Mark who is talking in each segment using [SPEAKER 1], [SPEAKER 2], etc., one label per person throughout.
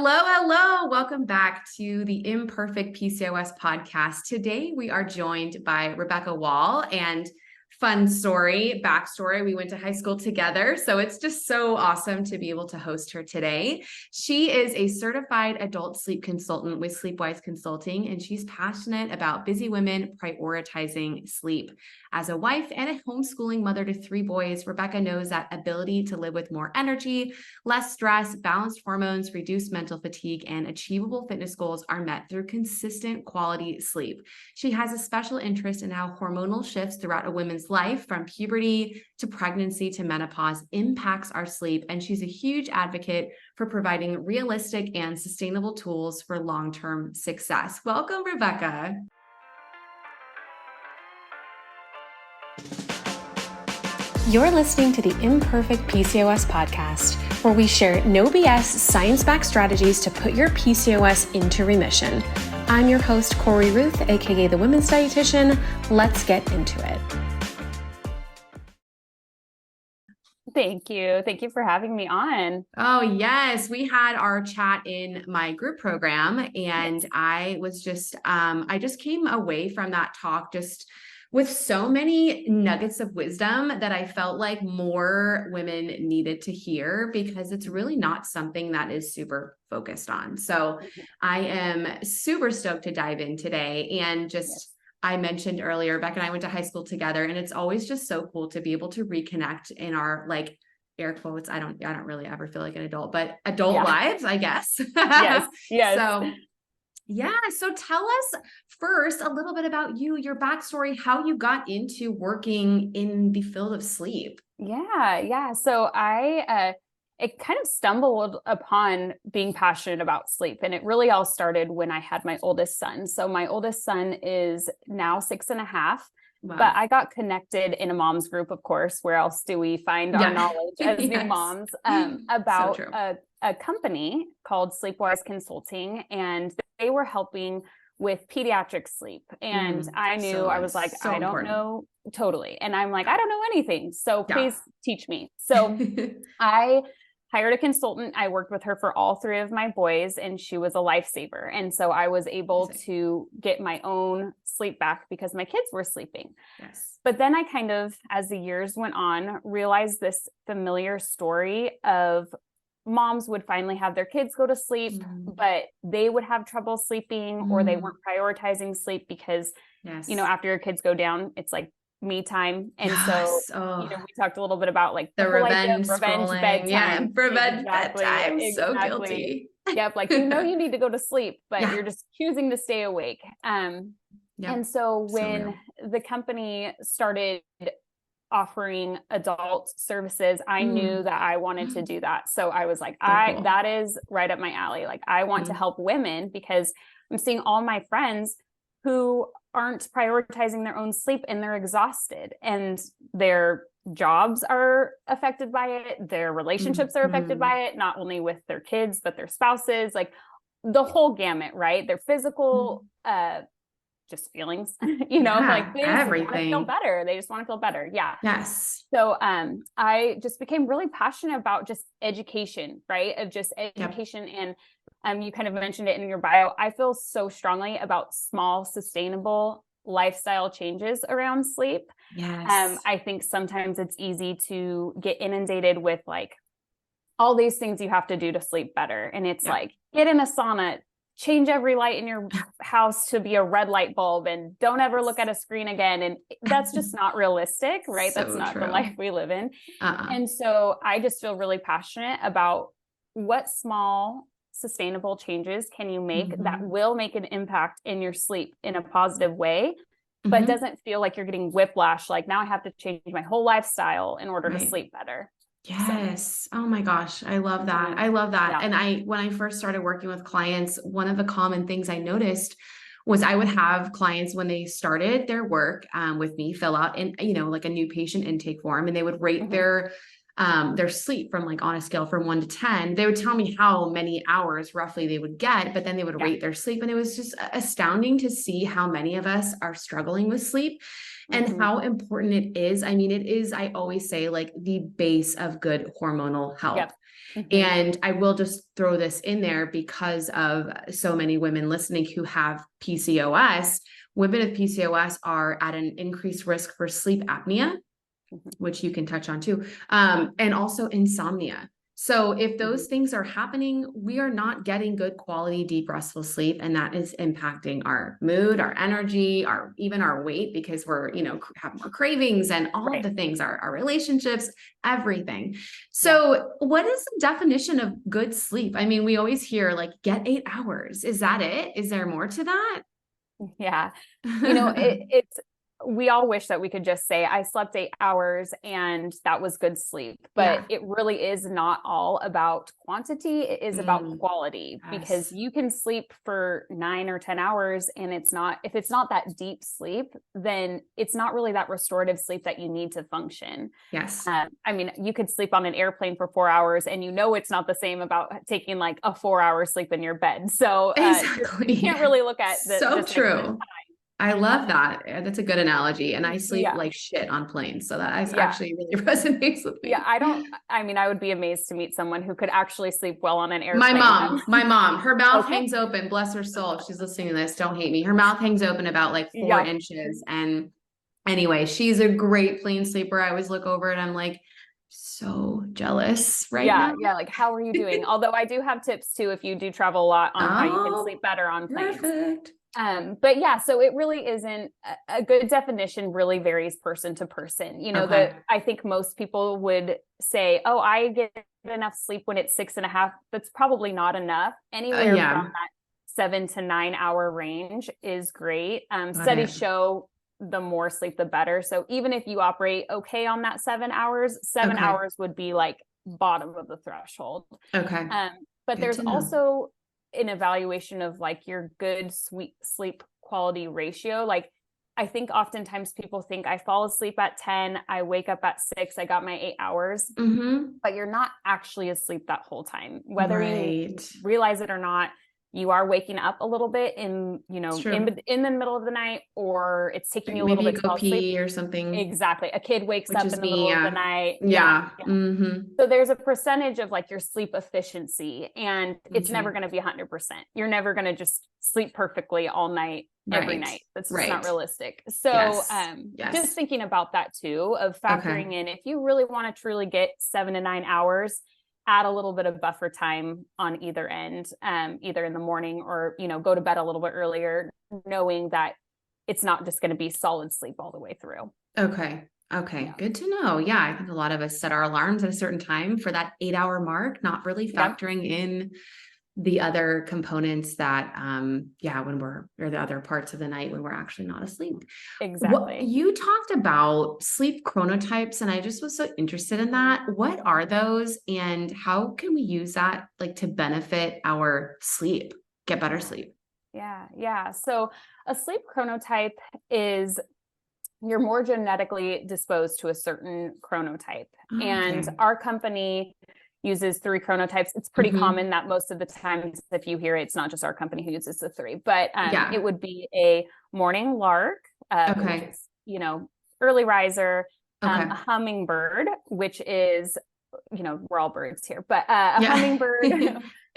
[SPEAKER 1] Hello, hello. Welcome back to the Imperfect PCOS podcast. Today, we are joined by Rebekka Wall, and fun story, backstory. We went to high school together. So it's just so awesome to be able to host her today. She is a certified adult sleep consultant with Sleepwise Consulting, and she's passionate about busy women prioritizing sleep. As a wife and a homeschooling mother to 3 boys, Rebekka knows that ability to live with more energy, less stress, balanced hormones, reduced mental fatigue, and achievable fitness goals are met through consistent quality sleep. She has a special interest in how hormonal shifts throughout a woman's life, from puberty to pregnancy to menopause, impacts our sleep, and she's a huge advocate for providing realistic and sustainable tools for long-term success. Welcome, Rebekka.
[SPEAKER 2] You're listening to the Imperfect PCOS podcast, where we share no BS science-backed strategies to put your PCOS into remission. I'm your host, Corey Ruth, aka the Women's Dietitian. Let's get into it.
[SPEAKER 3] Thank you. Thank you for having me on.
[SPEAKER 1] Oh, yes. We had our chat in my group program, and I was just, I just came away from that talk just with so many nuggets of wisdom that I felt like more women needed to hear, because it's really not something that is super focused on. So I am super stoked to dive in today. And just, I mentioned earlier, Beck and I went to high school together, and it's always just so cool to be able to reconnect in our, like, air quotes, I don't really ever feel like an adult, but adult lives, I guess.
[SPEAKER 3] Yes.
[SPEAKER 1] So tell us first a little bit about you, your backstory, how you got into working in the field of sleep.
[SPEAKER 3] So it kind of stumbled upon being passionate about sleep. And it really all started when I had my oldest son. So my oldest son is now 6.5. Wow. But I got connected in a mom's group, of course. Where else do we find our knowledge as new moms? About a company called Sleepwise Consulting, and they were helping with pediatric sleep. And I knew, I was like, I don't know, totally. And I'm like, I don't know anything. So please teach me. So I hired a consultant. I worked with her for all 3 of my boys, and she was a lifesaver. And so I was able to get my own sleep back because my kids were sleeping.
[SPEAKER 1] Yes.
[SPEAKER 3] But then I kind of, as the years went on, realized this familiar story of moms would finally have their kids go to sleep, but they would have trouble sleeping, or they weren't prioritizing sleep because, after your kids go down, it's like me time. And so, we talked a little bit about like
[SPEAKER 1] the revenge
[SPEAKER 3] bedtime.
[SPEAKER 1] Yeah, revenge bedtime. So guilty.
[SPEAKER 3] Yep. Like, you need to go to sleep, but you're just choosing to stay awake. And so when the company started offering adult services, I knew that I wanted to do that. So I was like, that is right up my alley. Like, I want to help women, because I'm seeing all my friends who aren't prioritizing their own sleep, and they're exhausted, and their jobs are affected by it. Their relationships are affected by it, not only with their kids, but their spouses, like the whole gamut, right? Their physical, just feelings, like they
[SPEAKER 1] everything.
[SPEAKER 3] Just feel better. They just want to feel better. Yeah.
[SPEAKER 1] Yes.
[SPEAKER 3] So, I just became really passionate about just education, right? Of just education. And you kind of mentioned it in your bio. I feel so strongly about small, sustainable lifestyle changes around sleep.
[SPEAKER 1] Yes.
[SPEAKER 3] I think sometimes it's easy to get inundated with like all these things you have to do to sleep better. And it's like, get in a sauna, change every light in your house to be a red light bulb, and don't ever look at a screen again. And that's just not realistic, right? That's not the life we live in. And so I just feel really passionate about what small sustainable changes can you make that will make an impact in your sleep in a positive way, but doesn't feel like you're getting whiplash. Like, now I have to change my whole lifestyle in order to sleep better.
[SPEAKER 1] Yes. Oh my gosh. I love that. I love that. And when I first started working with clients, one of the common things I noticed was I would have clients, when they started their work with me, fill out like a new patient intake form, and they would rate their sleep from, like, on a scale from 1 to 10. They would tell me how many hours roughly they would get, but then they would rate their sleep. And it was just astounding to see how many of us are struggling with sleep. And how important it is. I mean, it is, I always say, like, the base of good hormonal health. And I will just throw this in there because of so many women listening who have PCOS. Women with PCOS are at an increased risk for sleep apnea, which you can touch on too, and also insomnia. So if those things are happening, we are not getting good quality, deep, restful sleep. And that is impacting our mood, our energy, even our weight, because we're, have more cravings and all of the things, our relationships, everything. So what is the definition of good sleep? I mean, we always hear like, get 8 hours. Is that it? Is there more to that?
[SPEAKER 3] Yeah. We all wish that we could just say, I slept 8 hours and that was good sleep, but it really is not all about quantity. It is about quality, because you can sleep for 9 or 10 hours. And if it's not that deep sleep, then it's not really that restorative sleep that you need to function.
[SPEAKER 1] Yes.
[SPEAKER 3] I mean, you could sleep on an airplane for 4 hours and it's not the same about taking like a 4-hour sleep in your bed. So
[SPEAKER 1] exactly.
[SPEAKER 3] You can't really look at the,
[SPEAKER 1] so
[SPEAKER 3] just
[SPEAKER 1] true. I love that. That's a good analogy. And I sleep like shit on planes. So that actually really resonates with me.
[SPEAKER 3] Yeah. I would be amazed to meet someone who could actually sleep well on an airplane.
[SPEAKER 1] My mom, her mouth hangs open, bless her soul. If she's listening to this, don't hate me. Her mouth hangs open about like 4 inches. And anyway, she's a great plane sleeper. I always look over and I'm like, so jealous now.
[SPEAKER 3] Yeah. Like, how are you doing? Although I do have tips too, if you do travel a lot, on how you can sleep better on planes.
[SPEAKER 1] Perfect.
[SPEAKER 3] But yeah, so it really isn't a good definition, really varies person to person. I think most people would say, oh, I get enough sleep when it's 6.5. That's probably not enough. Anywhere from that 7 to 9 hour range is great. Studies show the more sleep, the better. So even if you operate okay on that 7 hours, 7 hours would be like bottom of the threshold.
[SPEAKER 1] Okay.
[SPEAKER 3] But there's also an evaluation of like your good sleep quality ratio. Like, I think oftentimes people think I fall asleep at 10, I wake up at 6, I got my 8 hours, but you're not actually asleep that whole time, whether you realize it or not. You are waking up a little bit in the middle of the night, or it's taking you a little bit to fall asleep
[SPEAKER 1] or something.
[SPEAKER 3] Exactly. A kid wakes up in the middle of the night.
[SPEAKER 1] Yeah.
[SPEAKER 3] So there's a percentage of like your sleep efficiency, and it's never going to be 100%. You're never going to just sleep perfectly all night, every night. That's just not realistic. So just thinking about that too, of factoring in, if you really want to truly get 7 to 9 hours, add a little bit of buffer time on either end, either in the morning or, go to bed a little bit earlier, knowing that it's not just going to be solid sleep all the way through.
[SPEAKER 1] Okay. Yeah. Good to know. Yeah. I think a lot of us set our alarms at a certain time for that 8-hour mark, not really factoring in the other components that, or the other parts of the night when we're actually not asleep.
[SPEAKER 3] Exactly.
[SPEAKER 1] You talked about sleep chronotypes, and I just was so interested in that. What are those, and how can we use that to benefit our sleep, get better sleep?
[SPEAKER 3] Yeah. So a sleep chronotype is you're more genetically disposed to a certain chronotype. And our company uses 3 chronotypes. It's pretty common that most of the times, if you hear it, it's not just our company who uses the 3, but it would be a morning lark, which is, early riser, a hummingbird, which is, we're all birds here, but a hummingbird,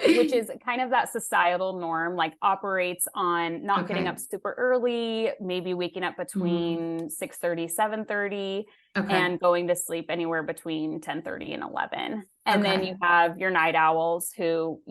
[SPEAKER 3] which is kind of that societal norm, like operates on not getting up super early, maybe waking up between 6:30, 7:30, and going to sleep anywhere between 10:30 and 11. And then you have your night owls who,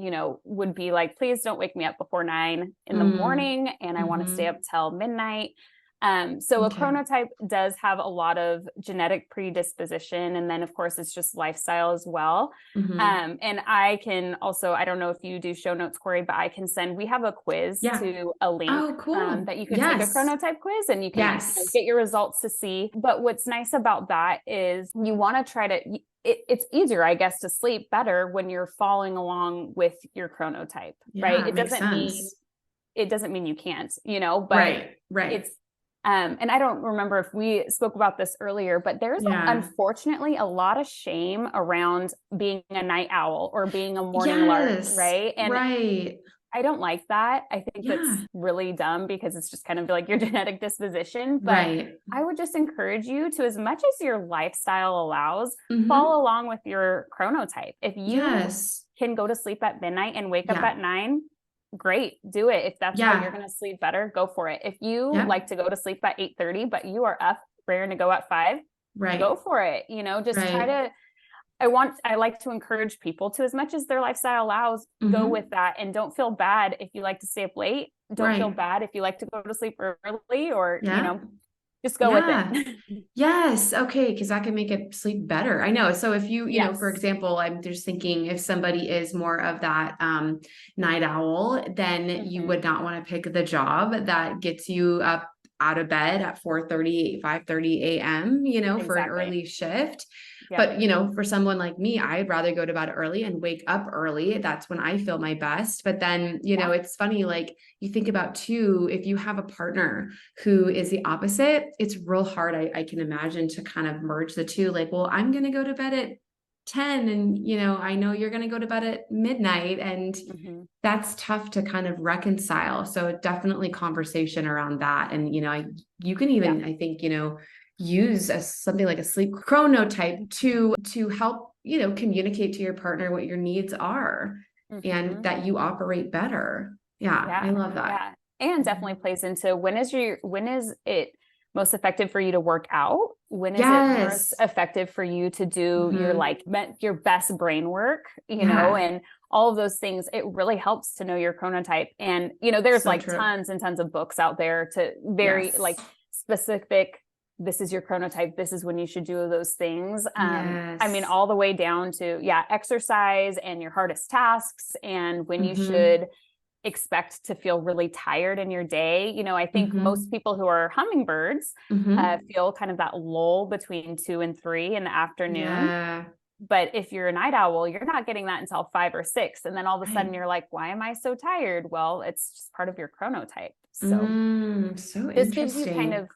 [SPEAKER 3] would be like, please don't wake me up before 9 in the morning. And I want to stay up till midnight. So a chronotype does have a lot of genetic predisposition. And then of course it's just lifestyle as well. And I can also, I don't know if you do show notes, Corey, but I can we have a quiz to a link that you can take a chronotype quiz, and you can get your results to see. But what's nice about that is you want to try to, it's easier, I guess, to sleep better when you're following along with your chronotype, right? It doesn't mean you can't, but it's, and I don't remember if we spoke about this earlier, but there's unfortunately a lot of shame around being a night owl or being a morning lark, right? And I don't like that. I think
[SPEAKER 1] Yeah.
[SPEAKER 3] that's really dumb because it's just kind of like your genetic disposition. But
[SPEAKER 1] Right.
[SPEAKER 3] I would just encourage you to, as much as your lifestyle allows,
[SPEAKER 1] Mhm.
[SPEAKER 3] follow along with your chronotype. If you
[SPEAKER 1] Yes.
[SPEAKER 3] can go to sleep at midnight and wake up
[SPEAKER 1] Yeah.
[SPEAKER 3] at 9, great, do it. If that's how
[SPEAKER 1] Yeah.
[SPEAKER 3] you're going to sleep better, go for it. If you
[SPEAKER 1] Yep.
[SPEAKER 3] like to go to sleep at 8:30, but you are up raring to go at 5,
[SPEAKER 1] Right.
[SPEAKER 3] go for it. Just try
[SPEAKER 1] Right.
[SPEAKER 3] to, I like to encourage people to, as much as their lifestyle allows, go
[SPEAKER 1] Mhm.
[SPEAKER 3] with that, and don't feel bad if you like to stay up late. Don't feel
[SPEAKER 1] Right.
[SPEAKER 3] bad if you like to go to sleep early, or,
[SPEAKER 1] Yeah.
[SPEAKER 3] just go with
[SPEAKER 1] Yeah.
[SPEAKER 3] it.
[SPEAKER 1] Yes. Okay. Because that can make it sleep better. I know. So if you know, for
[SPEAKER 3] Yes.
[SPEAKER 1] example, I'm just thinking if somebody is more of that night owl, then you
[SPEAKER 3] Mhm.
[SPEAKER 1] would not want to pick the job that gets you up out of bed at 4:30, 5:30 a.m., for an
[SPEAKER 3] Exactly.
[SPEAKER 1] early shift.
[SPEAKER 3] Yep.
[SPEAKER 1] But, for someone like me, I'd rather go to bed early and wake up early. That's when I feel my best. But then,
[SPEAKER 3] Yeah.
[SPEAKER 1] it's funny, like you think about too, if you have a partner who is the opposite, it's real hard. I can imagine, to kind of merge the two. Like, well, I'm going to go to bed at 10 and, I know you're going to go to bed at midnight, and
[SPEAKER 3] Mhm.
[SPEAKER 1] that's tough to kind of reconcile. So definitely conversation around that. And, you can even, I think, use something like a sleep chronotype to help, communicate to your partner what your needs are, and
[SPEAKER 3] Mhm.
[SPEAKER 1] that you operate better. Yeah. I
[SPEAKER 3] Yeah.
[SPEAKER 1] love that.
[SPEAKER 3] Yeah. And definitely plays into, when is it most effective for you to work out? When is it most
[SPEAKER 1] Yes.
[SPEAKER 3] effective for you to do your
[SPEAKER 1] Mhm.
[SPEAKER 3] your best brain work,
[SPEAKER 1] Yeah.
[SPEAKER 3] and all of those things? It really helps to know your chronotype. And, there's
[SPEAKER 1] So
[SPEAKER 3] like
[SPEAKER 1] true.
[SPEAKER 3] tons and tons of books out there to very
[SPEAKER 1] Yes.
[SPEAKER 3] specific. This is your chronotype. This is when you should do those things. I mean,
[SPEAKER 1] Yes.
[SPEAKER 3] all the way down to, exercise and your hardest tasks, and when you
[SPEAKER 1] Mhm.
[SPEAKER 3] should expect to feel really tired in your day. I think most
[SPEAKER 1] Mhm.
[SPEAKER 3] people who are hummingbirds
[SPEAKER 1] Mhm.
[SPEAKER 3] feel kind of that lull between 2 and 3 in the afternoon.
[SPEAKER 1] Yeah.
[SPEAKER 3] But if you're a night owl, you're not getting that until 5 or 6. And then all of a sudden
[SPEAKER 1] Right.
[SPEAKER 3] you're like, why am I so tired? Well, it's just part of your chronotype. So
[SPEAKER 1] So
[SPEAKER 3] this gives you kind
[SPEAKER 1] interesting.
[SPEAKER 3] of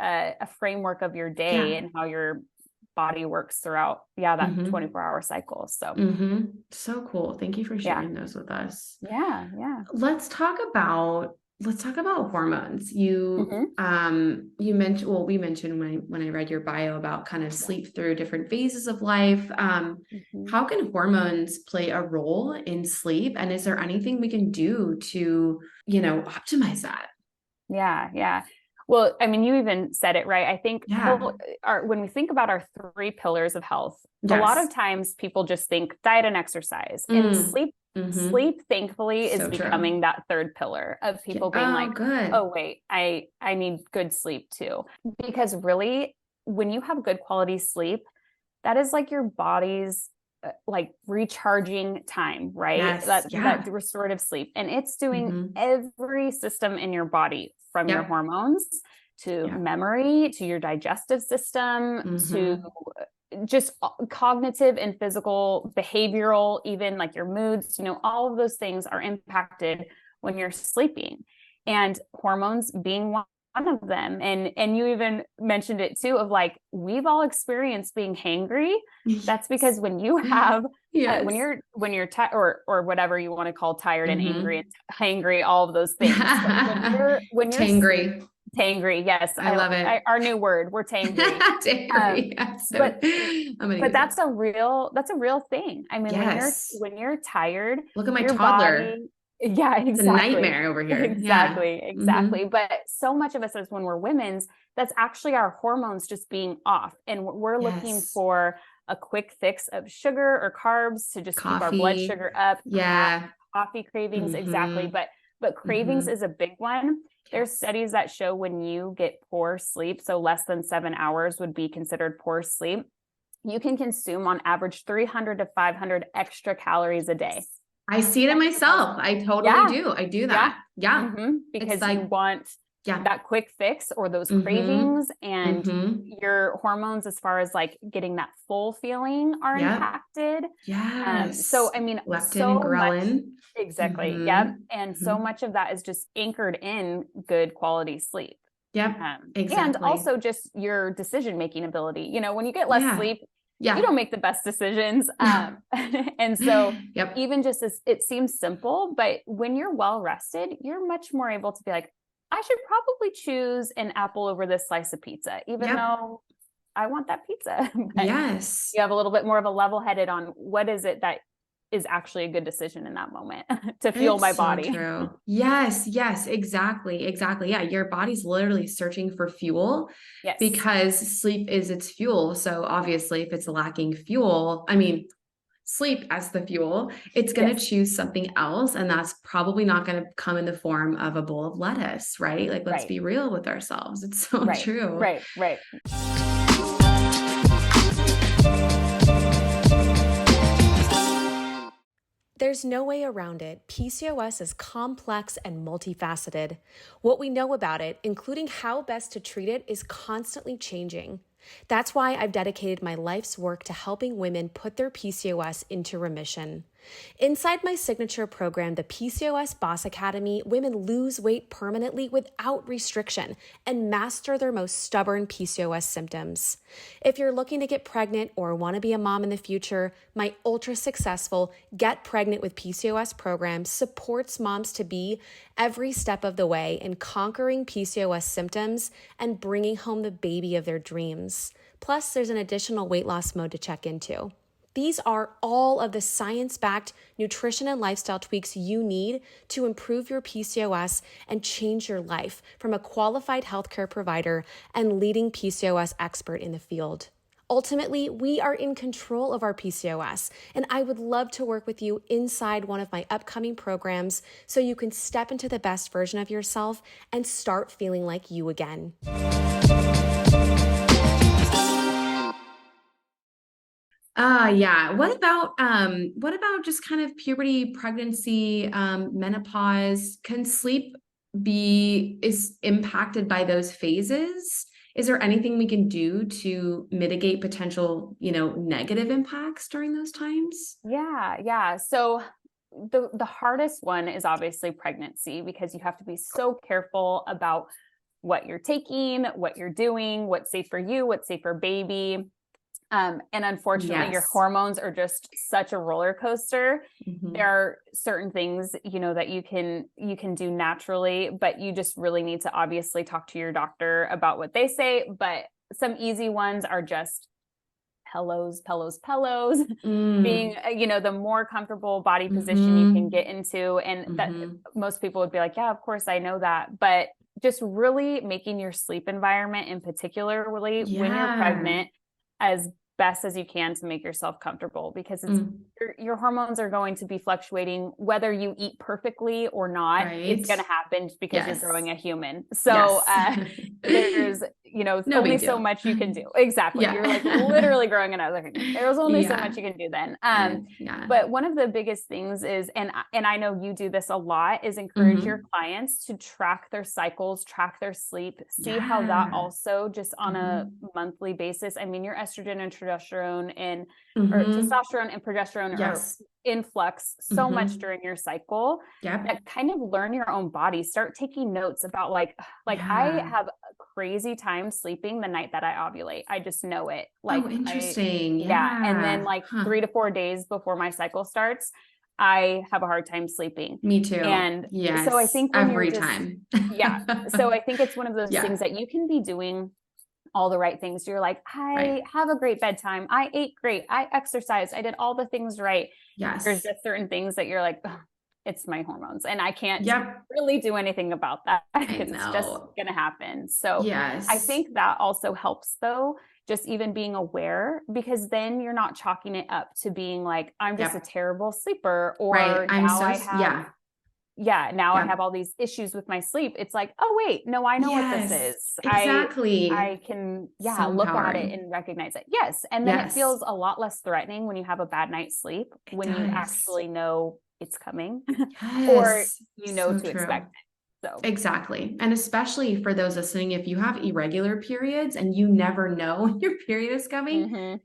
[SPEAKER 3] a framework of your day
[SPEAKER 1] Yeah.
[SPEAKER 3] and how your body works throughout, that
[SPEAKER 1] Mhm.
[SPEAKER 3] 24-hour cycle. So
[SPEAKER 1] So cool. Thank you for
[SPEAKER 3] yeah.
[SPEAKER 1] sharing those with us.
[SPEAKER 3] Yeah.
[SPEAKER 1] Let's talk about hormones.
[SPEAKER 3] Mhm.
[SPEAKER 1] You mentioned, well, we mentioned when I read your bio about kind of sleep through different phases of life.
[SPEAKER 3] Mhm.
[SPEAKER 1] How can hormones play a role in sleep? And is there anything we can do to, optimize that?
[SPEAKER 3] Yeah. Well, I mean, you even said it, right? I think
[SPEAKER 1] Yeah.
[SPEAKER 3] when we think about our 3 pillars of health, a lot of
[SPEAKER 1] Yes.
[SPEAKER 3] times people just think diet and exercise, and
[SPEAKER 1] Mm. Mm-hmm.
[SPEAKER 3] sleep, thankfully, is
[SPEAKER 1] So true.
[SPEAKER 3] becoming that 3rd pillar of people being
[SPEAKER 1] Oh,
[SPEAKER 3] like,
[SPEAKER 1] good.
[SPEAKER 3] oh, wait, I need good sleep too. Because really, when you have good quality sleep, that is like your body's like recharging time, right?
[SPEAKER 1] Yes.
[SPEAKER 3] That
[SPEAKER 1] Yeah.
[SPEAKER 3] restorative sleep, and it's doing
[SPEAKER 1] Mm-hmm.
[SPEAKER 3] every system in your body, from your
[SPEAKER 1] Yep.
[SPEAKER 3] hormones to
[SPEAKER 1] Yeah.
[SPEAKER 3] memory to your digestive system to
[SPEAKER 1] Mm-hmm.
[SPEAKER 3] just cognitive and physical, behavioral, even like your moods. All of those things are impacted when you're sleeping, and hormones being one of them. And you even mentioned it too, of like, we've all experienced being hangry. That's
[SPEAKER 1] Yes.
[SPEAKER 3] because when you have
[SPEAKER 1] Yes.
[SPEAKER 3] when you're tired, or whatever you want to call tired and angry and
[SPEAKER 1] Mm-hmm.
[SPEAKER 3] hangry, all of those things. But when you're
[SPEAKER 1] Tangry.
[SPEAKER 3] tangry, yes,
[SPEAKER 1] I love it.
[SPEAKER 3] our new word, we're tangry.
[SPEAKER 1] Tangry. Yeah, so
[SPEAKER 3] But
[SPEAKER 1] I'm gonna
[SPEAKER 3] but
[SPEAKER 1] use it.
[SPEAKER 3] that's a real thing. I mean,
[SPEAKER 1] Yes.
[SPEAKER 3] when you're tired,
[SPEAKER 1] Look at my
[SPEAKER 3] your
[SPEAKER 1] toddler.
[SPEAKER 3] body, yeah,
[SPEAKER 1] It's a
[SPEAKER 3] exactly.
[SPEAKER 1] nightmare over here. Yeah.
[SPEAKER 3] Exactly.
[SPEAKER 1] Mm-hmm.
[SPEAKER 3] But so much of us, as when we're women's, that's actually our hormones just being off, and we're looking
[SPEAKER 1] Yes.
[SPEAKER 3] for a quick fix of sugar or carbs to just keep our blood
[SPEAKER 1] Coffee.
[SPEAKER 3] sugar up.
[SPEAKER 1] Yeah.
[SPEAKER 3] Coffee cravings, exactly.
[SPEAKER 1] Mm-hmm.
[SPEAKER 3] But cravings
[SPEAKER 1] Mm-hmm.
[SPEAKER 3] is a big one. There's
[SPEAKER 1] Yes.
[SPEAKER 3] studies that show when you get poor sleep, so less than 7 hours would be considered poor sleep, you can consume on average 300 to 500 extra calories a day.
[SPEAKER 1] I see it in
[SPEAKER 3] Extra calories.
[SPEAKER 1] myself. I totally
[SPEAKER 3] Yeah.
[SPEAKER 1] do. I do
[SPEAKER 3] Yeah.
[SPEAKER 1] that. Yeah. It's
[SPEAKER 3] Because you
[SPEAKER 1] like,
[SPEAKER 3] want
[SPEAKER 1] yeah.
[SPEAKER 3] that quick fix or those
[SPEAKER 1] Mm-hmm.
[SPEAKER 3] cravings, and
[SPEAKER 1] Mm-hmm.
[SPEAKER 3] your hormones, as far as like getting that full feeling, are
[SPEAKER 1] Yep.
[SPEAKER 3] impacted. So
[SPEAKER 1] Yes.
[SPEAKER 3] I mean,
[SPEAKER 1] Leptin and
[SPEAKER 3] so much.
[SPEAKER 1] ghrelin.
[SPEAKER 3] Exactly. Yep.
[SPEAKER 1] Mm-hmm.
[SPEAKER 3] And so
[SPEAKER 1] Mm-hmm.
[SPEAKER 3] much of that is just anchored in good quality sleep.
[SPEAKER 1] Yep.
[SPEAKER 3] And
[SPEAKER 1] Exactly.
[SPEAKER 3] also just your decision-making ability. When you get less
[SPEAKER 1] Yeah.
[SPEAKER 3] sleep, you don't make the best decisions. And so
[SPEAKER 1] Yep.
[SPEAKER 3] even just as it seems simple, but when you're well rested, you're much more able to be like, I should probably choose an apple over this slice of pizza, even though I want that pizza. But
[SPEAKER 1] Yes.
[SPEAKER 3] you have a little bit more of a level headed on what is it that is actually a good decision in that moment to fuel my body.
[SPEAKER 1] So true. Yes, exactly. Yeah, your body's literally searching for fuel because sleep is its fuel. So obviously if it's lacking fuel, sleep as the fuel, it's going to choose something else. And that's probably not going to come in the form of a bowl of lettuce, right? Like, let's be real with ourselves. It's so true.
[SPEAKER 3] Right.
[SPEAKER 2] There's no way around it. PCOS is complex and multifaceted. What we know about it, including how best to treat it, is constantly changing. That's why I've dedicated my life's work to helping women put their PCOS into remission. Inside my signature program, the PCOS Boss Academy, women lose weight permanently without restriction and master their most stubborn PCOS symptoms. If you're looking to get pregnant or want to be a mom in the future, my ultra-successful Get Pregnant with PCOS program supports moms-to-be every step of the way in conquering PCOS symptoms and bringing home the baby of their dreams. Plus, there's an additional weight loss mode to check into. These are all of the science-backed nutrition and lifestyle tweaks you need to improve your PCOS and change your life from a qualified healthcare provider and leading PCOS expert in the field. Ultimately, we are in control of our PCOS, and I would love to work with you inside one of my upcoming programs so you can step into the best version of yourself and start feeling like you again.
[SPEAKER 1] Yeah. What about just kind of puberty, pregnancy, menopause? Can sleep is impacted by those phases? Is there anything we can do to mitigate potential, negative impacts during those times?
[SPEAKER 3] Yeah. So the hardest one is obviously pregnancy, because you have to be so careful about what you're taking, what you're doing, what's safe for you, what's safe for baby. And unfortunately, your hormones are just such a roller coaster. Mm-hmm. There are certain things, that you can do naturally, but you just really need to obviously talk to your doctor about what they say. But some easy ones are just pillows, being, the more comfortable body position you can get into. And that most people would be like, yeah, of course I know that. But just really making your sleep environment, in particularly when you're pregnant, as best as you can to make yourself comfortable, because your hormones are going to be fluctuating whether you eat perfectly or not. Right. It's going to happen because you're growing a human. So there's only so much you can do. Exactly. Yeah. You're like literally growing another human. There's only so much you can do then. But one of the biggest things is, and I know you do this a lot, is encourage your clients to track their cycles, track their sleep, see how that also just on a monthly basis. I mean, your estrogen and testosterone and or testosterone and progesterone are in flux so much during your cycle. That kind of learn your own body, start taking notes about like I have a crazy time sleeping the night that I ovulate. I just know it.
[SPEAKER 1] Interesting.
[SPEAKER 3] And then 3 to 4 days before my cycle starts, I have a hard time sleeping.
[SPEAKER 1] Me too.
[SPEAKER 3] And so I think
[SPEAKER 1] every time.
[SPEAKER 3] So I think it's one of those things that you can be doing all the right things. You're like, I have a great bedtime. I ate great. I exercised. I did all the things right.
[SPEAKER 1] Yes.
[SPEAKER 3] There's just certain things that you're like, it's my hormones, and I can't really do anything about that because it's just going to happen. So I think that also helps, though, just even being aware, because then you're not chalking it up to being like, I'm just a terrible sleeper, or I have all these issues with my sleep. It's like, oh wait, no, I know what this is.
[SPEAKER 1] Exactly.
[SPEAKER 3] I can look at it and recognize it. Yes. And then it feels a lot less threatening when you have a bad night's sleep, you actually know it's coming or to expect it. So
[SPEAKER 1] exactly. And especially for those listening, if you have irregular periods and you never know when your period is coming,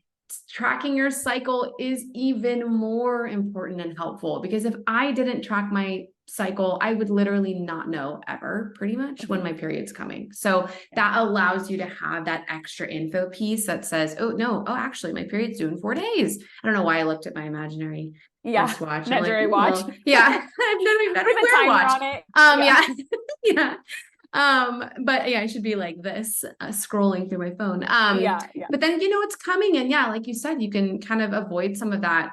[SPEAKER 1] tracking your cycle is even more important and helpful, because if I didn't track my cycle, I would literally not know ever pretty much when my period's coming. So that allows you to have that extra info piece that says, oh no, oh, actually my period's due in 4 days. I don't know why I looked at my imaginary wristwatch.
[SPEAKER 3] Imaginary watch.
[SPEAKER 1] Well, yeah. I've never even had a
[SPEAKER 3] timer
[SPEAKER 1] watch.
[SPEAKER 3] on it.
[SPEAKER 1] Yeah. But yeah, I should be like this, scrolling through my phone. But then, it's coming. And yeah, like you said, you can kind of avoid some of that,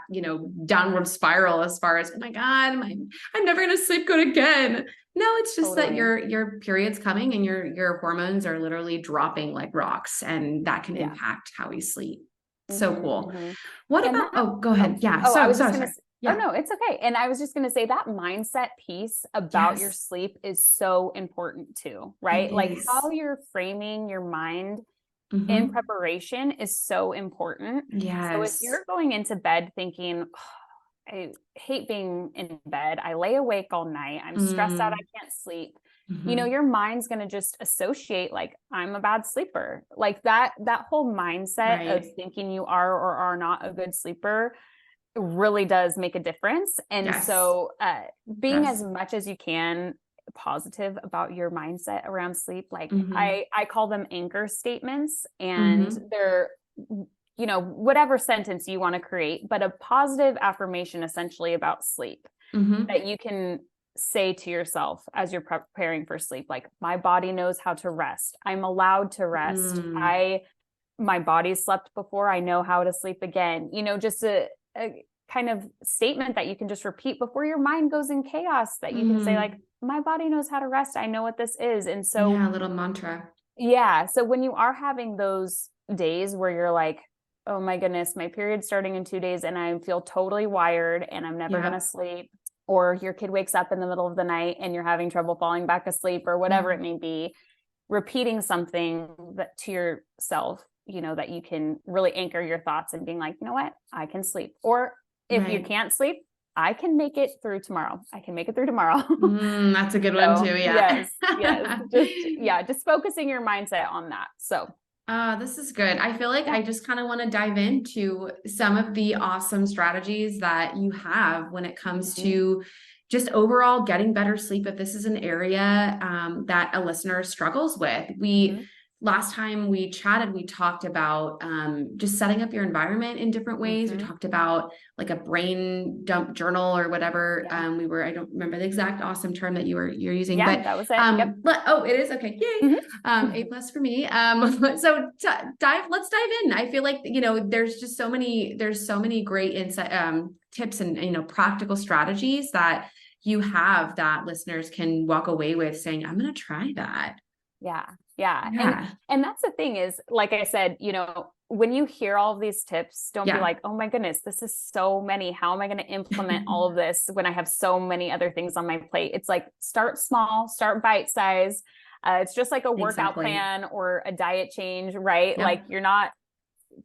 [SPEAKER 1] downward spiral as far as, oh my God, I'm never going to sleep good again. No, it's just that your period's coming and your hormones are literally dropping like rocks, and that can impact how we sleep. So cool. What about, go ahead. Yeah.
[SPEAKER 3] I was just going to Oh, no, it's okay. And I was just going to say that mindset piece about your sleep is so important too, right? Like how you're framing your mind in preparation is so important.
[SPEAKER 1] Yes.
[SPEAKER 3] So if you're going into bed thinking, oh, I hate being in bed, I lay awake all night, I'm stressed out, I can't sleep. Your mind's going to just associate like, I'm a bad sleeper. Like that whole mindset of thinking you are or are not a good sleeper really does make a difference. And so being as much as you can positive about your mindset around sleep, like I call them anchor statements, and they're, whatever sentence you want to create, but a positive affirmation essentially about sleep that you can say to yourself as you're preparing for sleep. Like, my body knows how to rest. I'm allowed to rest. My body slept before. I know how to sleep again. Just a kind of statement that you can just repeat before your mind goes in chaos, that you can say like, my body knows how to rest. I know what this is. And so
[SPEAKER 1] a little mantra.
[SPEAKER 3] Yeah. So when you are having those days where you're like, oh my goodness, my period's starting in 2 days and I feel totally wired and I'm never going to sleep, or your kid wakes up in the middle of the night and you're having trouble falling back asleep, or whatever it may be, repeating something that to yourself, that you can really anchor your thoughts and being like, you know what, I can sleep. Or if you can't sleep, I can make it through tomorrow. I can make it through tomorrow.
[SPEAKER 1] That's a good one too. Yeah.
[SPEAKER 3] Just focusing your mindset on that. So
[SPEAKER 1] this is good. I feel like I just kind of want to dive into some of the awesome strategies that you have when it comes to just overall getting better sleep. If this is an area that a listener struggles with, last time we chatted, we talked about just setting up your environment in different ways. We talked about like a brain dump journal or whatever. I don't remember the exact awesome term that you're using, but
[SPEAKER 3] that was it.
[SPEAKER 1] But it is okay. Yay. A+ for me. So let's dive in. I feel like, there's so many great insight, tips and, practical strategies that you have that listeners can walk away with saying, I'm going to try that.
[SPEAKER 3] Yeah. And that's the thing is, like I said, when you hear all of these tips, don't be like, oh my goodness, this is so many. How am I going to implement all of this when I have so many other things on my plate? It's like, start small, start bite size. It's just like a workout plan or a diet change, right? Like you're not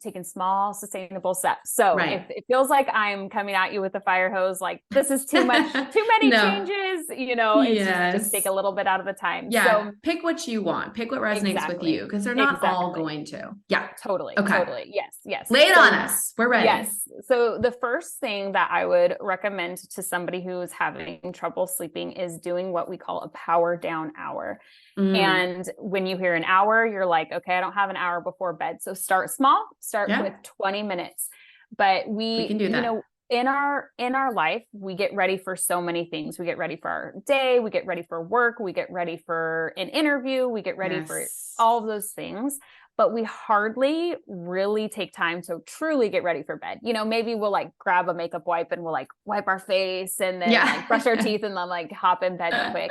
[SPEAKER 3] taking small, sustainable steps. So if it feels like I'm coming at you with a fire hose, like this is too much, too many changes, it's just take a little bit out of the time.
[SPEAKER 1] So pick what you want, pick what resonates with you, because they're not all going to.
[SPEAKER 3] Totally. Yes.
[SPEAKER 1] Lay it on us. We're ready.
[SPEAKER 3] Yes. So the first thing that I would recommend to somebody who is having trouble sleeping is doing what we call a power down hour. And when you hear an hour, you're like, okay, I don't have an hour before bed. So start small, start with 20 minutes. But we can do that. In our life, we get ready for so many things. We get ready for our day, we get ready for work, we get ready for an interview, we get ready for all of those things. But we hardly really take time to truly get ready for bed. Maybe we'll like grab a makeup wipe and we'll like wipe our face and then like brush our teeth and then like hop in bed quick.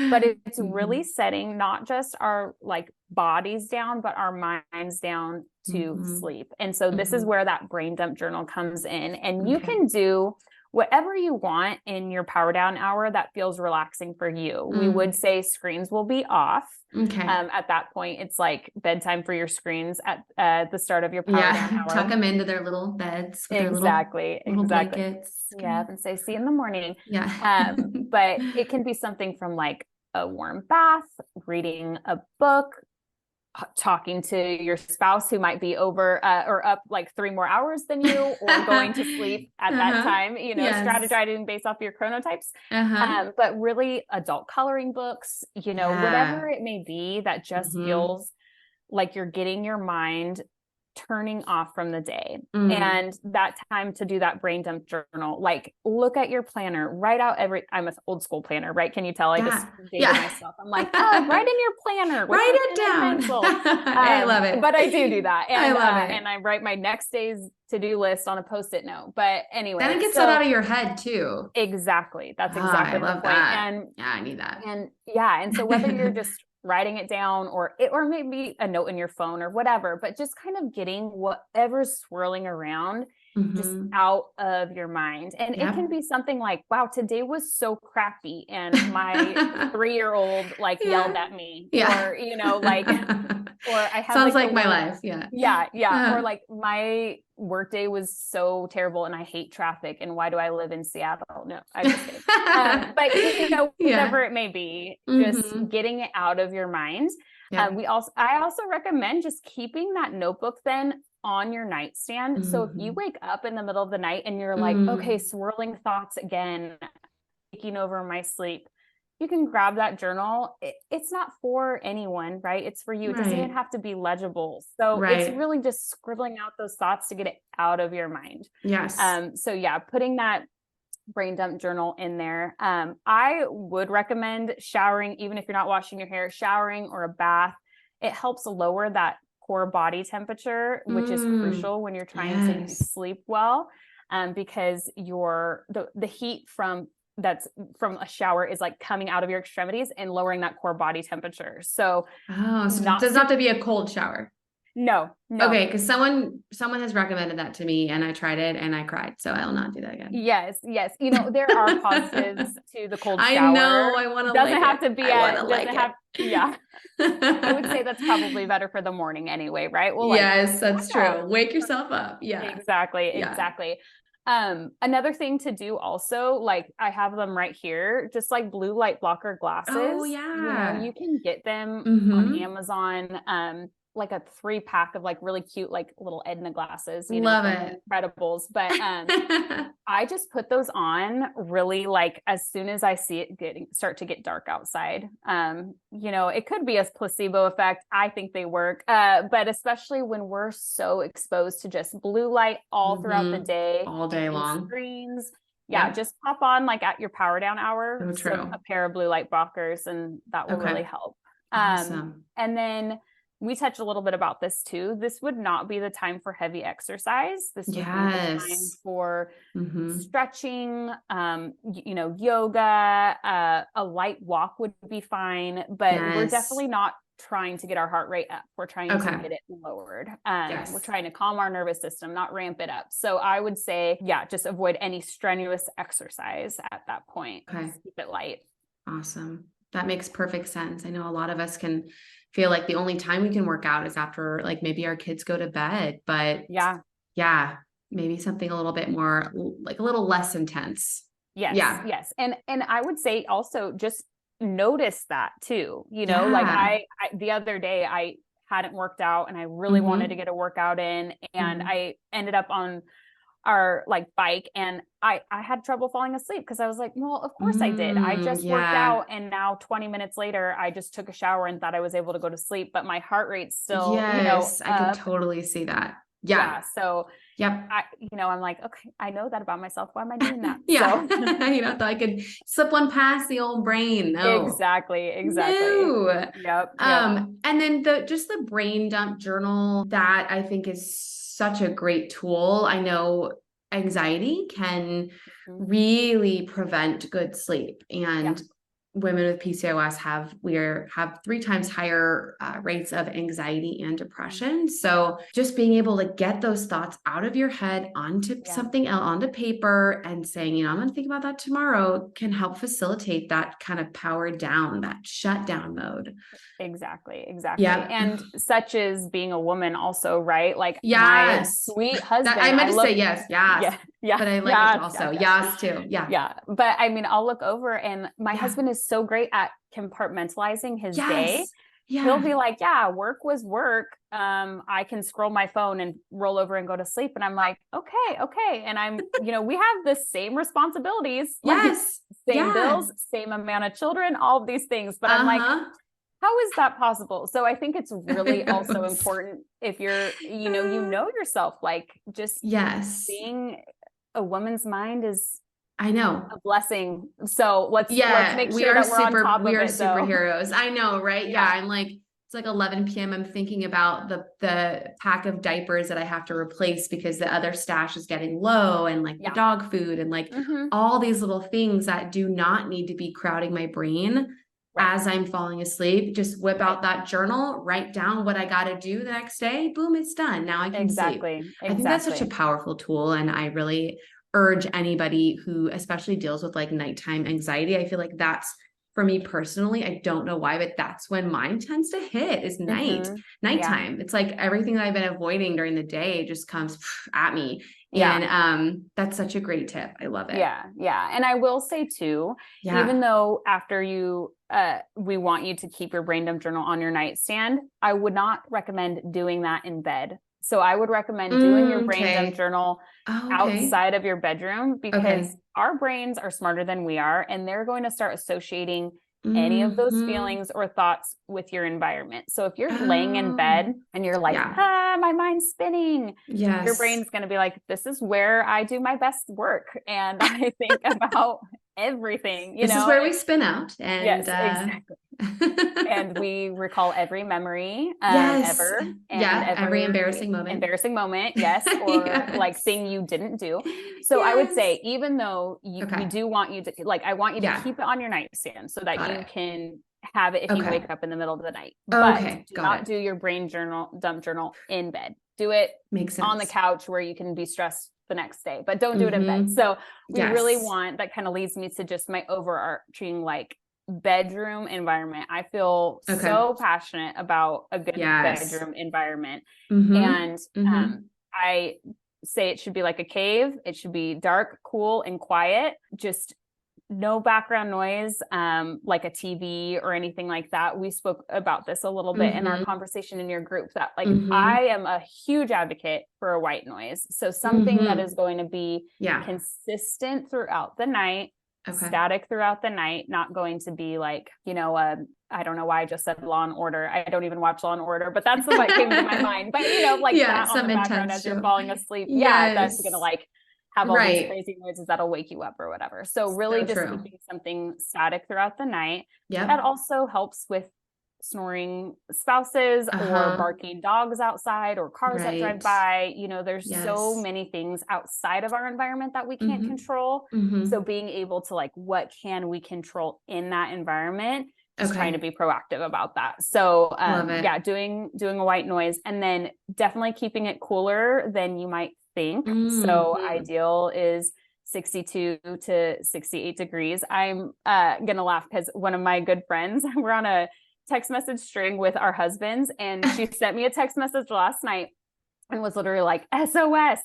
[SPEAKER 3] But it's really setting not just our like bodies down, but our minds down to sleep. And so this is where that brain dump journal comes in, and you can do whatever you want in your power down hour that feels relaxing for you. We would say screens will be off. At that point, it's like bedtime for your screens at the start of your power down hour.
[SPEAKER 1] Tuck them into their little beds. With
[SPEAKER 3] Exactly.
[SPEAKER 1] Their little blankets.
[SPEAKER 3] And say, see you in the morning. But it can be something from like a warm bath, reading a book, talking to your spouse who might be over or up like 3 more hours than you, or going to sleep at that time,
[SPEAKER 1] Yes.
[SPEAKER 3] strategizing based off your chronotypes. But really adult coloring books, whatever it may be that just feels like you're getting your mind turning off from the day. And that time to do that brain dump journal, like look at your planner, write out I'm an old school planner, right? Can you tell? I just dated myself. I'm like, write in your planner,
[SPEAKER 1] write it down. I love it.
[SPEAKER 3] But I do that. And,
[SPEAKER 1] I love it.
[SPEAKER 3] And I write my next day's to-do list on a Post-it note. But anyway,
[SPEAKER 1] then it gets that out of your head too.
[SPEAKER 3] Exactly. That's exactly the point.
[SPEAKER 1] That.
[SPEAKER 3] And
[SPEAKER 1] I need that.
[SPEAKER 3] And so whether you're just writing it down or maybe a note in your phone or whatever, but just kind of getting whatever's swirling around just out of your mind. And it can be something like, wow, today was so crappy. And my 3-year-old yelled at me, or, or I have
[SPEAKER 1] sounds like my life.
[SPEAKER 3] Or like my workday was so terrible and I hate traffic. And why do I live in Seattle? No, I'm just kidding. But whatever it may be, just getting it out of your mind. I also recommend just keeping that notebook then on your nightstand. So if you wake up in the middle of the night and you're like, okay, swirling thoughts again, taking over my sleep, you can grab that journal. It's not for anyone, right? It's for you. It doesn't even have to be legible. So it's really just scribbling out those thoughts to get it out of your mind.
[SPEAKER 1] Yes.
[SPEAKER 3] Putting that brain dump journal in there. I would recommend showering, even if you're not washing your hair, showering or a bath. It helps lower that core body temperature, which is crucial when you're trying to sleep well, because the heat from a shower is like coming out of your extremities and lowering that core body temperature. So
[SPEAKER 1] it does not have to be a cold shower.
[SPEAKER 3] No.
[SPEAKER 1] Okay, because someone has recommended that to me and I tried it and I cried, so I will not do that again.
[SPEAKER 3] Yes. There are positives to the cold shower.
[SPEAKER 1] I know. I want to.
[SPEAKER 3] Doesn't have to be. I would say that's probably better for the morning anyway, right? Well,
[SPEAKER 1] yes, that's true. Wake yourself up. Yeah.
[SPEAKER 3] Exactly. Another thing to do also, like I have them right here, just like blue light blocker glasses.
[SPEAKER 1] Oh yeah.
[SPEAKER 3] You can get them on Amazon. Like a 3-pack of like really cute, like little Edna glasses,
[SPEAKER 1] love it.
[SPEAKER 3] Incredibles. But, I just put those on really like as soon as I see it start to get dark outside. It could be a placebo effect. I think they work. But especially when we're so exposed to just blue light all throughout the day,
[SPEAKER 1] all day long
[SPEAKER 3] screens. Just pop on like at your power down hour, a pair of blue light blockers, and that will really help.
[SPEAKER 1] Awesome.
[SPEAKER 3] And then we touched a little bit about this too. This would not be the time for heavy exercise. This would be the time for stretching, yoga, a light walk would be fine, but we're definitely not trying to get our heart rate up. We're trying to get it lowered. We're trying to calm our nervous system, not ramp it up. So I would say, just avoid any strenuous exercise at that point. Just keep it light.
[SPEAKER 1] Awesome. That makes perfect sense. I know a lot of us can feel like the only time we can work out is after like maybe our kids go to bed, but maybe something a little bit more, like a little less intense.
[SPEAKER 3] Yes. And I would say also just notice that too, like I the other day I hadn't worked out and I really wanted to get a workout in, and I ended up on our like bike and I had trouble falling asleep because I was like, well, of course I did. I just worked out, and now 20 minutes later, I just took a shower and thought I was able to go to sleep, but my heart rate's still,
[SPEAKER 1] I can totally see that.
[SPEAKER 3] So I'm like, okay, I know that about myself. Why am I doing that?
[SPEAKER 1] Thought I could slip one past the old brain. No.
[SPEAKER 3] Exactly.
[SPEAKER 1] No.
[SPEAKER 3] Yep.
[SPEAKER 1] And then the brain dump journal, that I think is such a great tool. I know anxiety can really prevent good sleep, and women with PCOS have 3 times higher rates of anxiety and depression. So just being able to get those thoughts out of your head onto something else, onto paper, and saying, I'm going to think about that tomorrow, can help facilitate that kind of power down, that shutdown mode.
[SPEAKER 3] Exactly. And such is being a woman also, right? Like my sweet husband.
[SPEAKER 1] I meant to say yes. But I like it also. Yes too.
[SPEAKER 3] Yeah. But I mean, I'll look over and my husband is so great at compartmentalizing his day. he'll be like, yeah, work was work. I can scroll my phone and roll over and go to sleep. And I'm like, okay. And I'm, we have the same responsibilities,
[SPEAKER 1] Yes.
[SPEAKER 3] like same bills, same amount of children, all of these things. But I'm like, how is that possible? So I think it's really also important if you're, you know yourself, like just being a woman's mind is
[SPEAKER 1] I know
[SPEAKER 3] a blessing. So let's make sure that we're on top of it. We are
[SPEAKER 1] superheroes. I know, right? Yeah. I'm like, it's like 11 p.m. I'm thinking about the pack of diapers that I have to replace because the other stash is getting low, and like the dog food, and like all these little things that do not need to be crowding my brain. As I'm falling asleep, just whip out that journal, write down what I got to do the next day. Boom, it's done. Now I can sleep. I think that's such a powerful tool. And I really urge anybody who especially deals with like nighttime anxiety. I feel like that's, for me personally, I don't know why, but that's when mine tends to hit, is nighttime. Yeah. It's like everything that I've been avoiding during the day just comes at me. And that's such a great tip. I love it.
[SPEAKER 3] Yeah. And I will say too, even though after you, we want you to keep your brain dump journal on your nightstand, I would not recommend doing that in bed. So I would recommend doing your brain dump journal outside of your bedroom, because our brains are smarter than we are, and they're going to start associating any of those feelings or thoughts with your environment. So if you're laying in bed and you're like, my mind's spinning, your brain's going to be like, this is where I do my best work. And I think about everything,
[SPEAKER 1] this is where we spin out. And
[SPEAKER 3] exactly. And we recall every memory ever. And
[SPEAKER 1] every embarrassing moment.
[SPEAKER 3] Yes. Or like thing you didn't do. So I would say, even though we do want you to, like, I want you to keep it on your nightstand so that you can have it if you wake up in the middle of the night. But do not do your brain dump journal in bed. Do it on the couch where you can be stressed the next day, but don't do it in bed. So we really want, that kind of leads me to just my overarching like bedroom environment. I feel so passionate about a good bedroom environment. And I say it should be like a cave. It should be dark, cool, and quiet. Just no background noise, like a TV or anything like that. We spoke about this a little bit in our conversation in your group, that like I am a huge advocate for a white noise. So something that is going to be consistent throughout the night, static throughout the night, not going to be like, I don't know why I just said Law and Order. I don't even watch Law and Order, but that's what came to my mind. But like that on the background as you're falling asleep. That's going to like have all these crazy noises that'll wake you up or whatever. So really keeping something static throughout the night. That also helps with snoring spouses or barking dogs outside or cars that drive by. There's so many things outside of our environment that we can't control. So being able to like, what can we control in that environment? Just trying to be proactive about that. So doing a white noise, and then definitely keeping it cooler than you might think. So ideal is 62 to 68 degrees. I'm going to laugh because one of my good friends, we're on a text message string with our husbands, and she sent me a text message last night and was literally like, SOS.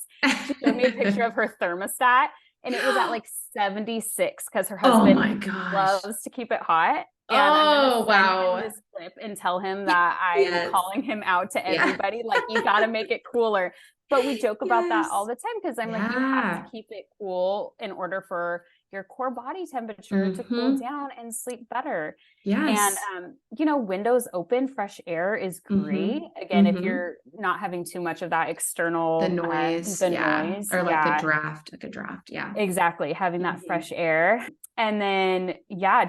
[SPEAKER 3] She showed me a picture of her thermostat, and it was at like 76 because her husband loves to keep it hot. And I'm going to send him this clip and tell him that I'm calling him out to everybody. Like, you got to make it cooler. But we joke about that all the time, because I'm like, you have to keep it cool in order for your core body temperature to cool down and sleep better. And, windows open, fresh air is great. Again, if you're not having too much of that external
[SPEAKER 1] noise, or like a draft.
[SPEAKER 3] Exactly. Having that fresh air. And then,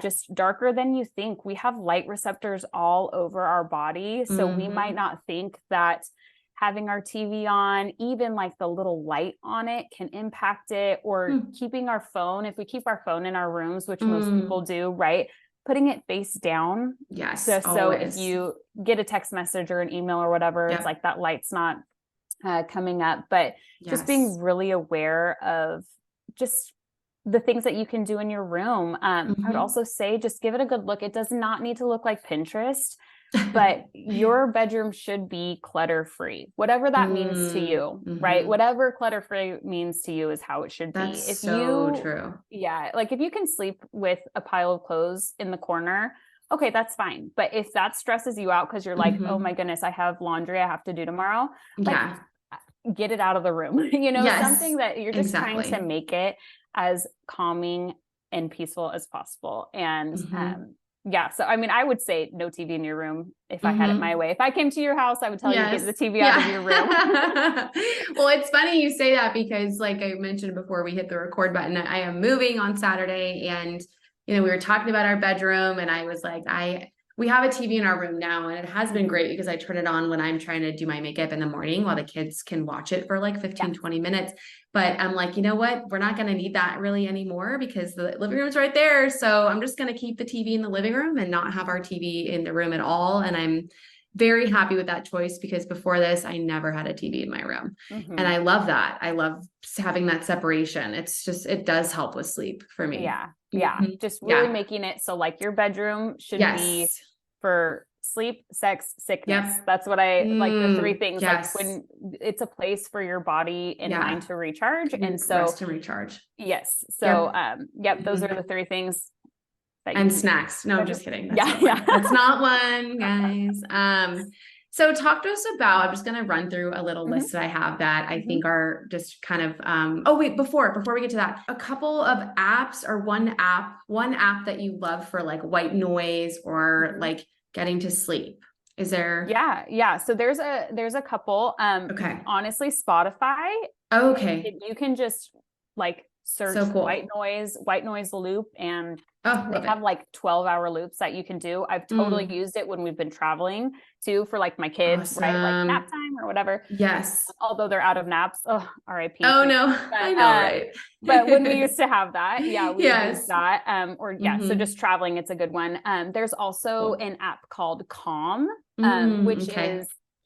[SPEAKER 3] just darker than you think. We have light receptors all over our body. So we might not think that having our TV on, even like the little light on it, can impact it, or keeping our phone. If we keep our phone in our rooms, which most people do, right? Putting it face down. So if you get a text message or an email or whatever, it's like that light's not coming up, but just being really aware of just the things that you can do in your room. I would also say, just give it a good look. It does not need to look like Pinterest, but your bedroom should be clutter-free, whatever that means to you, right? Whatever clutter-free means to you is how it should be.
[SPEAKER 1] That's true.
[SPEAKER 3] Yeah. Like if you can sleep with a pile of clothes in the corner, okay, that's fine. But if that stresses you out because you're like, oh my goodness, I have laundry I have to do tomorrow, like get it out of the room, something that you're just trying to make it as calming and peaceful as possible. And so I mean, I would say no TV in your room if I had it my way. If I came to your house, I would tell you to get the TV out of your room.
[SPEAKER 1] Well, it's funny you say that because like I mentioned before we hit the record button, I am moving on Saturday, and we were talking about our bedroom, and I was like, we have a TV in our room now, and it has been great because I turn it on when I'm trying to do my makeup in the morning while the kids can watch it for like 15, 20 minutes. But I'm like, you know what? We're not going to need that really anymore because the living room's right there. So I'm just going to keep the TV in the living room and not have our TV in the room at all. And I'm very happy with that choice because before this, I never had a TV in my room. And I love that. I love having that separation. It does help with sleep for me.
[SPEAKER 3] Yeah. Just really making it so like your bedroom should be for sleep, sex, sickness. That's what I like, the three things. Like when it's a place for your body and mind to recharge. And so
[SPEAKER 1] rest to recharge.
[SPEAKER 3] Yes. So those are the three things.
[SPEAKER 1] And snacks. No, I'm just kidding. That's not one, guys. So talk to us about, I'm just going to run through a little list that I have that I think are just kind of, before we get to that, a couple of apps or one app that you love for like white noise or like getting to sleep. Is there?
[SPEAKER 3] Yeah. So there's a couple, honestly, Spotify.
[SPEAKER 1] Okay.
[SPEAKER 3] You can just like search white noise loop, and they have like 12-hour loops that you can do. I've totally used it when we've been traveling too for like my kids, right? Like nap time or whatever.
[SPEAKER 1] Yes.
[SPEAKER 3] Although they're out of naps. Oh, RIP.
[SPEAKER 1] Oh no, I know, right?
[SPEAKER 3] But when we used to have that, we used that. So just traveling, it's a good one. There's also an app called Calm, which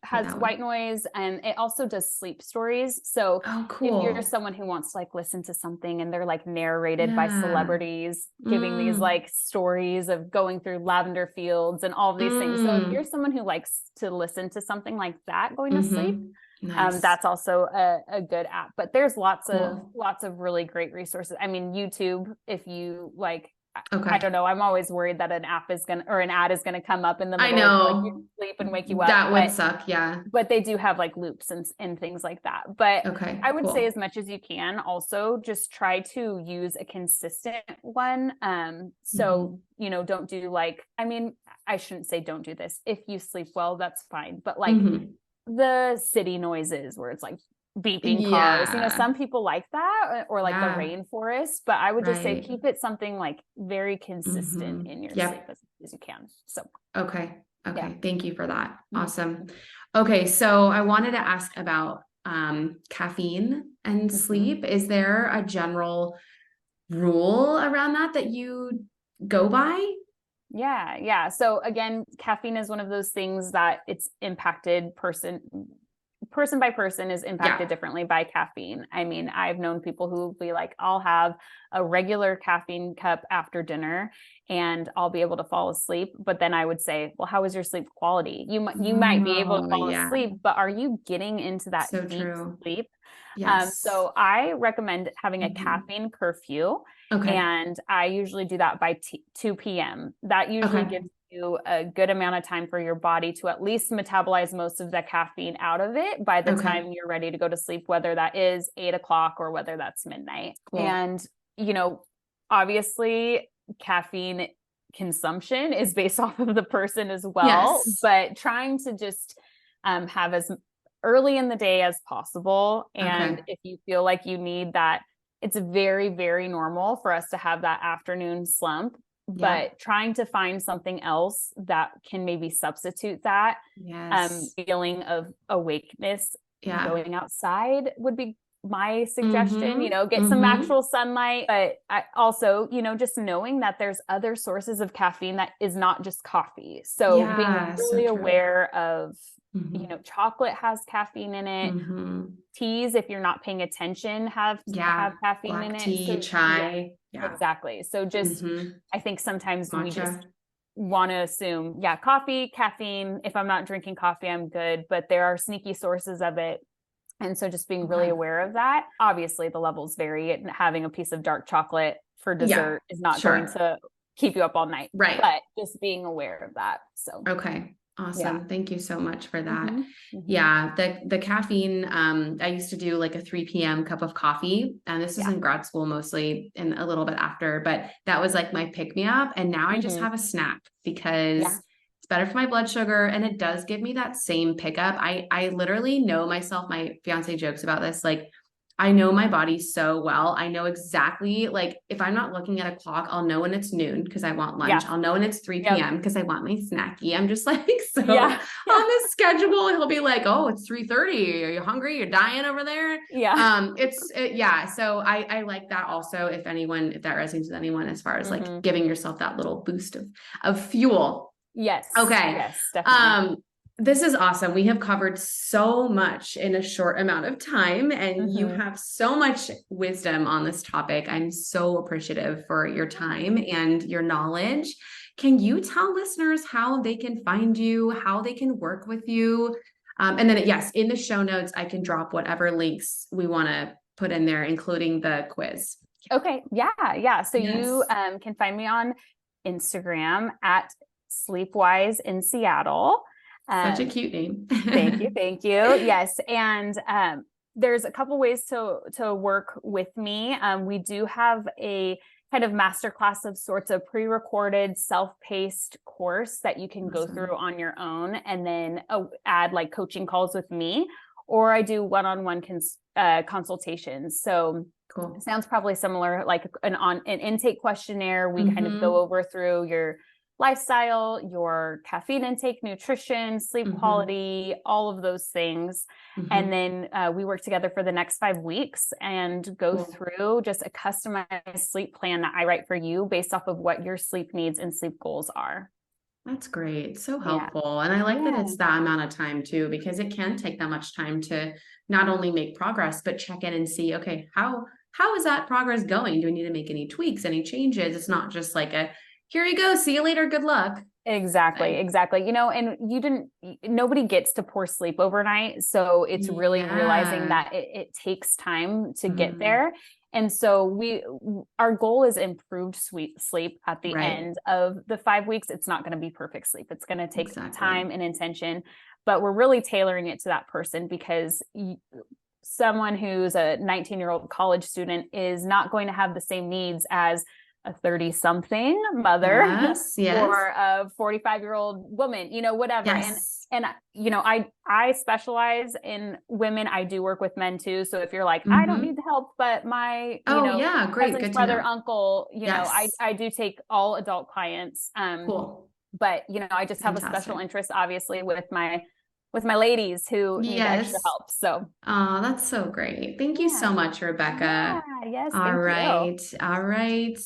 [SPEAKER 3] has white noise, and it also does sleep stories. So if you're someone who wants to like listen to something and they're like narrated by celebrities giving these like stories of going through lavender fields and all of these things. So if you're someone who likes to listen to something like that going to sleep, that's also a good app. But there's lots of really great resources. I mean, YouTube, if you like, I don't know. I'm always worried that an ad is going to come up in the middle of like, your sleep and wake you up.
[SPEAKER 1] That would suck. Yeah.
[SPEAKER 3] But they do have like loops and things like that. But I would say as much as you can also just try to use a consistent one. So, don't do like, I mean, I shouldn't say don't do this. If you sleep well, that's fine. But like the city noises where it's like beeping cars, some people like that, or like the rainforest, but I would just say keep it something like very consistent in your sleep as you can. So
[SPEAKER 1] thank you for that. Awesome. Okay, so I wanted to ask about caffeine and sleep. Is there a general rule around that you go by?
[SPEAKER 3] Yeah. So again, caffeine is one of those things that it's impacted person by person is impacted differently by caffeine. I mean, I've known people who will be like, I'll have a regular caffeine cup after dinner and I'll be able to fall asleep. But then I would say, well, how is your sleep quality? You might be able to fall asleep, but are you getting into that deep sleep? Yes. So I recommend having a caffeine curfew. And I usually do that by 2 p.m. That usually gives you a good amount of time for your body to at least metabolize most of the caffeine out of it by the time you're ready to go to sleep, whether that is 8 o'clock or whether that's midnight. And, obviously caffeine consumption is based off of the person as well, but trying to just have as early in the day as possible. And if you feel like you need that, it's very, very normal for us to have that afternoon slump. But trying to find something else that can maybe substitute that feeling of awakeness, going outside would be my suggestion, get some actual sunlight, but I also, just knowing that there's other sources of caffeine that is not just coffee. So being really aware of, chocolate has caffeine in it. Teas, if you're not paying attention, have caffeine
[SPEAKER 1] black
[SPEAKER 3] in it.
[SPEAKER 1] Tea, chai.
[SPEAKER 3] Exactly. So just, I think sometimes we just want to assume, coffee, caffeine. If I'm not drinking coffee, I'm good, but there are sneaky sources of it. And so just being really aware of that. Obviously the levels vary, and having a piece of dark chocolate for dessert is not going to keep you up all night,
[SPEAKER 1] Right.
[SPEAKER 3] but just being aware of that. So,
[SPEAKER 1] okay. Awesome.
[SPEAKER 3] yeah.
[SPEAKER 1] Thank you so much for that.
[SPEAKER 3] Mm-hmm.
[SPEAKER 1] Yeah. The caffeine, I used to do like a 3 p.m. cup of coffee, and this was in grad school mostly and a little bit after, but that was like my pick me up. And now I just have a snack because it's better for my blood sugar. And it does give me that same pickup. I literally know myself. My fiance jokes about this. Like, I know my body so well. I know exactly, like, if I'm not looking at a clock, I'll know when it's noon because I want lunch. I'll know when it's 3 p.m. because I want my snacky. I'm just like, so on the schedule, he'll be like, oh, it's 3:30. Are you hungry? You're dying over there. So I like that also. If that resonates with anyone, as far as like giving yourself that little boost of fuel.
[SPEAKER 3] Yes.
[SPEAKER 1] Okay.
[SPEAKER 3] Yes, definitely.
[SPEAKER 1] This is awesome. We have covered so much in a short amount of time, and you have so much wisdom on this topic. I'm so appreciative for your time and your knowledge. Can you tell listeners how they can find you, how they can work with you? And then, yes, in the show notes, I can drop whatever links we want to put in there, including the quiz.
[SPEAKER 3] Okay. Yeah. So you can find me on Instagram at Sleepwise in Seattle.
[SPEAKER 1] Such a cute name.
[SPEAKER 3] Thank you. Yes. And there's a couple ways to work with me. We do have a kind of masterclass of sorts of pre-recorded, self-paced course that you can go through on your own, and then add like coaching calls with me, or I do one-on-one consultations. So it sounds probably similar, like an intake questionnaire. We kind of go over through your lifestyle, your caffeine intake, nutrition, sleep quality, all of those things. And then we work together for the next 5 weeks and go through just a customized sleep plan that I write for you based off of what your sleep needs and sleep goals are.
[SPEAKER 1] That's great. So helpful. And I like that it's that amount of time too, because it can take that much time to not only make progress, but check in and see, okay, how is that progress going? Do we need to make any tweaks, any changes? It's not just like here you go, see you later, good luck.
[SPEAKER 3] Exactly. You know, and nobody gets to poor sleep overnight. So it's really realizing that it takes time to get there. And so our goal is improved sleep at the end of the 5 weeks. It's not going to be perfect sleep. It's going to take time and intention, but we're really tailoring it to that person, because someone who's a 19-year-old college student is not going to have the same needs as a 30-something mother or a 45-year-old woman, whatever. And, I specialize in women. I do work with men too. So if you're like, I don't need the help, but my, cousin's brother, uncle, I do take all adult clients. But, I just have a special interest, obviously, with my ladies who need extra help. So,
[SPEAKER 1] that's so great. Thank you so much, Rebekka.
[SPEAKER 3] Yes.
[SPEAKER 1] All right.